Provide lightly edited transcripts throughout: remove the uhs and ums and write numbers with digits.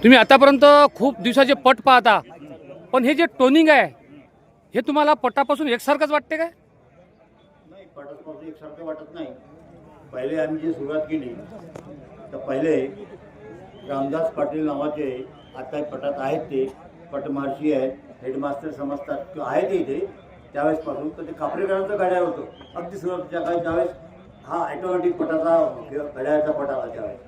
तुम्ही आतापर्यंत खूप दिवसाचे पट पाहता, पण हे जे टोनिंग आहे हे तुम्हाला पटापासून एकसारखंच वाटते काय? नाही, पटापासून एकसारखं वाटत नाही. पहिले आम्ही जी सुरुवात केली तर पहिले रामदास पाटील नावाचे आता पटात आहेत, ते पटमार्शी आहेत, हेडमास्टर समजतात किंवा आहेत इथे त्यावेळेसपासून. तर ते कापरेकरांचं गाड्या होतं अगदी सुरुवातीच्या काळी. त्यावेळेस हा ॲटोमॅटिक पटाचा घड्याळाचा पट आला त्यावेळेस.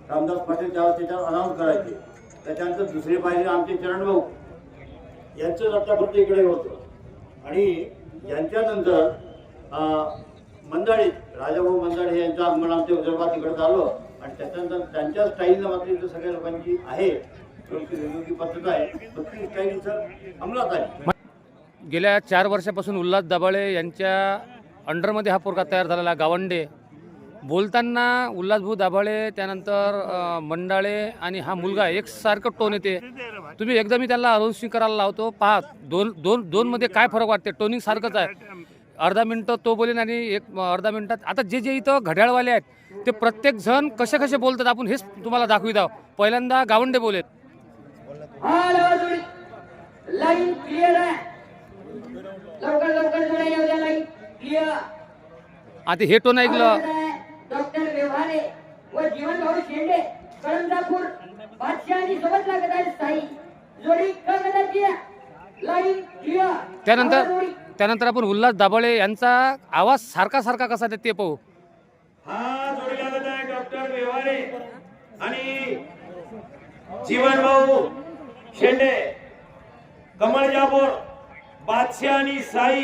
रामदास पाटील त्यावेळेस त्याच्यावर अनाऊन्स करायचे. त्याच्यानंतर दुसरे पाहिजे आमचे चरणभाऊ यांचं आतापर्यंत इकडे होतं. आणि यांच्यानंतर मंदाडे राजाभाऊ मंदाडे यांचं आगमन आमच्या विदर्भात तिकडे झालं. आणि त्याच्यानंतर त्यांच्या स्टाईलनं मात्र इथं सगळ्या लोकांची आहे वेगवेगळी पद्धत आहे, तर ती स्टाईल इथं अंमलात आली. गेल्या 4 वर्षापासून उल्हास दाभाळे यांच्या अंडरमध्ये हा पोरगा तयार झालेला गावंडे. बोलताना उल्हासभाऊ दाभाळे, त्यानंतर मंडाळे आणि हा मुलगा एकसारखं टोन येते. तुम्ही एकदा मी त्याला अनाउन्सिंग करायला लावतो, पहा दोन मध्ये काय फरक वाटते. टोनिंग सारखंच आहे. अर्धा मिनटं तो बोलेन आणि एक अर्धा मिनटात. आता जे जे इथं घड्याळवाले आहेत ते प्रत्येक जण कसे कसे बोलतात आपण हेच तुम्हाला दाखवित आहोत. पहिल्यांदा गावंडे बोलेत. लाईन क्लिअर आहे, लवकर लवकर जोड्या येऊ द्या, लाईन क्लिअर. आता हे टोन ऐकलं. डॉक्टर व्यवहारे व जीवनभाऊ शेंडे करंजापूर बादशाहानी सोबत लागत आहे. साई जोडी कगदाची लाईन क्लिअर. त्यानंतर आपण उल्हास दाभाळे यांचा आवाज सारखा सारखा कसा देते ते पाहू. हा जोडी लागत आहे डॉक्टर व्यवहारे आणि जीवनभाऊ शेंडे कमळजापूर बादशाह आणि साई.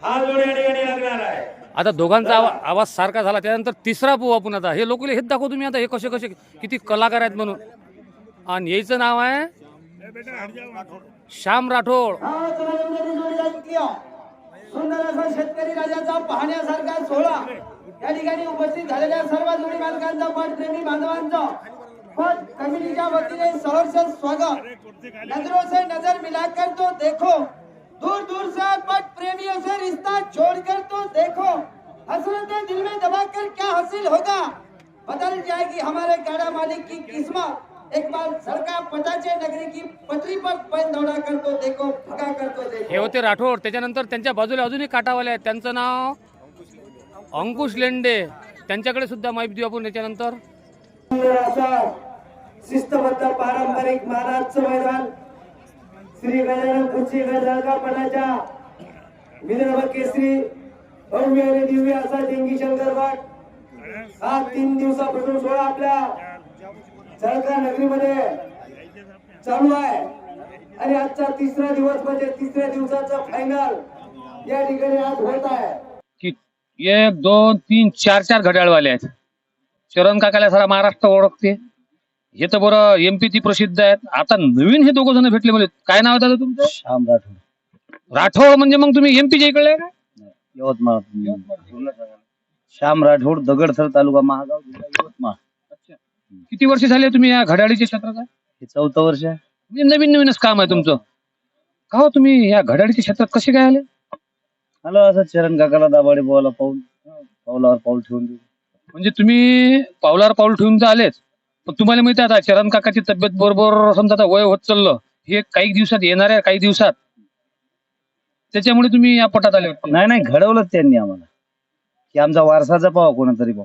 हा जोडी या ठिकाणी लागणार आहे. आता दोघांचा आवाज सारखा झाला. त्यानंतर तिसरा पाहू आपण. आता हे लोक हेच दाखवू तुम्ही आता हे कसे कसे किती कलाकार आहेत म्हणून. आणि याचं नाव आहे श्याम राठोड. सुंदर असा शेतकरी राजाचा पाहण्यासारखा सोहळा या ठिकाणी उपस्थित झालेल्या सर्व जोडी मालकांचा, पटप्रेमी बांधवांचा पट कमिटीच्या वतीने सहर्ष स्वागत. नजरों से नजर मिलाकर तो देखो, दूर दूर से पट प्रेमियों से रिश्ता जोड़कर तो देखो, हसरतें दिल में दबाकर क्या हासिल होगा, बदल जाएगी हमारे गाड़ा मालिक की किस्मत. एक बार सरका पटाचे नगरी की पटरी पर पैर दौड़ा कर तो देखो, भगा कर तो देखो. हे होते राठोड. त्याच्यानंतर त्यांच्या बाजूला अजूनही काटावाले आहेत. त्यांचं नाव अंकुश लेंडे. त्यांच्याकडे सुद्धा माहिती देऊ आपण. त्याच्यानंतर शिस्तबद्ध पारंपरिक महाराजचं मैदान श्री गजानन खुर्ची गडजाळगावपणाच्या विदर्भ केसरी भव्य आणि दिव्य असा देंगी शंकरवाट हा 3 दिवसापासून सोहळा आपल्या जळगाव नगरीमध्ये चालू आहे. आणि आजचा 3रा दिवस म्हणजे 3ऱ्या दिवसाचा फायनल या ठिकाणी आज होत आहे. की 1 2 3 4 घड्याळवाले आहेत. चरण काकाला सारा महाराष्ट्र ओळखते. हे तर बरं MP ती प्रसिद्ध आहेत. आता नवीन हे दोघं जण भेटले. म्हणजे काय नाव आहे दादा तुमचं? श्याम राठोड. राठोड म्हणजे मग तुम्ही MP च्या इकडे का? यवतमाळ. श्याम राठोड, दगडथर तालुका, महागाव, जिल्हा यवतमाळ. किती वर्ष झाले तुम्ही या घड्याळीच्या क्षेत्रात आहे? हे 4थं वर्ष आहे. म्हणजे नवीनच काम आहे तुमचं. का हो तुम्ही या घड्याळीच्या क्षेत्रात कसे काय आले? आलो असं चरण काकाला दाभाडे बोला पाऊल पावलावर पाऊल ठेवून देऊ. म्हणजे तुम्ही पावलावर पाऊल ठेवून तर आलेच, पण तुम्हाला माहिती आहे आता चरण काकाची तब्येत बरोबर समजा आता वय होत चाललं, हे काही दिवसात येणार आहे, काही दिवसात, त्याच्यामुळे तुम्ही या पटात आले वाटतं. नाही नाही, घडवलंच त्यांनी आम्हाला की आमचा वारसाचा पाव कोणातरी पाव,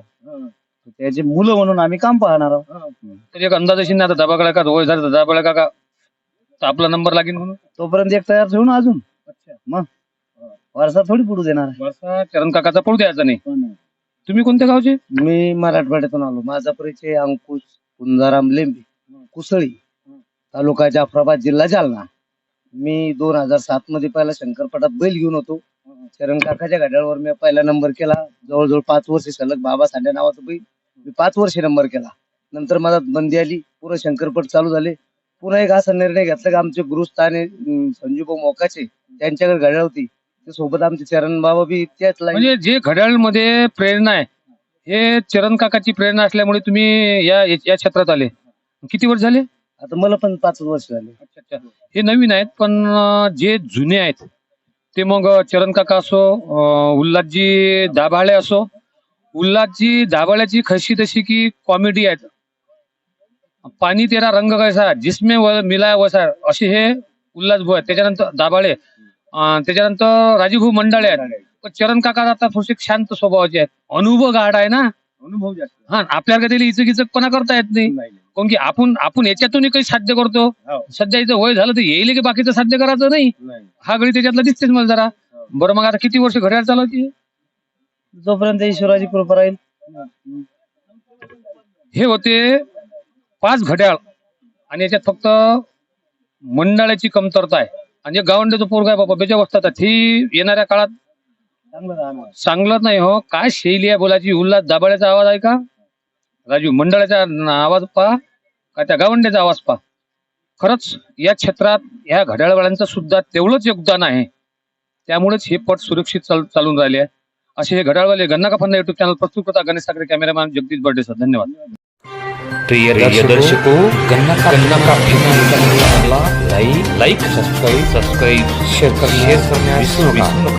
त्याचे मुलं म्हणून आम्ही काम पाहणार आहोत. तर एक अंदाज असेल ना आता दाबाकडे का वय झालं दाबाकडे काका तर आपला नंबर लागेल म्हणून. तोपर्यंत एक तयार ठेवून अजून मग वारसा थोडी पुढू देणार आहे. वर्षा चरण काकाचा पडू द्यायचा नाही. तुम्ही कोणत्या गावचे? मी मराठवाड्यातून आलो. माझा परिचय अंकुश कुंजाराम लेंबे, कुसळी, तालुका जाफराबाद, जिल्हा जालना. मी 2007 मध्ये पहिला शंकरपटात बैल घेऊन होतो. चरण काकाच्या घड्याळावर मी पहिला नंबर केला. जवळजवळ 5 वर्ष सलग बाबा सांड्या नावाचा बैल मी 5 वर्षे नंबर केला. नंतर मला बंदी आली, पुन्हा शंकरपट चालू झाले. पुन्हा एक असा निर्णय घेतला की आमचे गुरुस्थाने संजूभाऊ मोकाचे त्यांच्याकडे घड्याळ होती, ते सोबत आमचे चरण बाबा बी त्याच लाईन. म्हणजे जे घड्याळ मध्ये प्रेरणा आहे हे चरण काकाची प्रेरणा असल्यामुळे तुम्ही या क्षेत्रात आले. किती वर्ष झाले? आता मला पण 5 वर्ष झाले. अच्छा. हे नवीन आहेत, पण जे जुने आहेत ते मग चरण काका असो, उल्हासजी दाभाळे असो. उल्हासजी दाभाळ्याची खासियत अशी की कॉमेडी आहेत. पाणी तेरा रंग कैसा जिसमें मिला वसा असे हे उल्हास भाऊ आहेत. त्याच्यानंतर दाभाळे, त्याच्यानंतर राजीभाऊ मंडाळे आहेत. पण चरण काका आता थोडेसे शांत स्वभावाचे आहेत. अनुभव गाढ आहे ना, अनुभव जास्त हा आपल्याला त्याला इचक करता येत नाही. कारण की आपण याच्यातूनही काही साध्य करतो. सध्या इथं वय झालं तर येईल की बाकीचं साध्य करायचं नाही. हा गडी त्याच्यातला दिसतेच मला जरा. बरं मग आता किती वर्ष घड्याळ चालवते? जोपर्यंत ईश्वराची कृपा राहील. हे होते 5 घड्याळ आणि याच्यात फक्त मंडळाची कमतरता आहे. आणि गावंडीचं पोरगा आहे बाबा बेजावस्थात आहे. ही येणाऱ्या काळात चांगलं नाही हो. काय शैली आहे बोलायची. उल्हास दाभाळेचा आवाज आहे का, राजू मंडळाचा आवाज पहा का त्या गावंड्याचा आवाज पहा. खरंच या क्षेत्रात ह्या घड्याळवाल्यांचं सुद्धा तेवढंच योगदान आहे. त्यामुळेच हे पट सुरक्षित चालून राहिले आहे. असे हे घड्याळवाले गन्ना का फन्ना युट्यूब चॅनल प्रस्तुत करता गणेश ठाकरे, कॅमेरामॅन जगदीश बर्डे सर. धन्यवाद. प्रिय दर्शकों, गन्ना का लाइक सब्सक्राइब शेयर करना विसरू नका.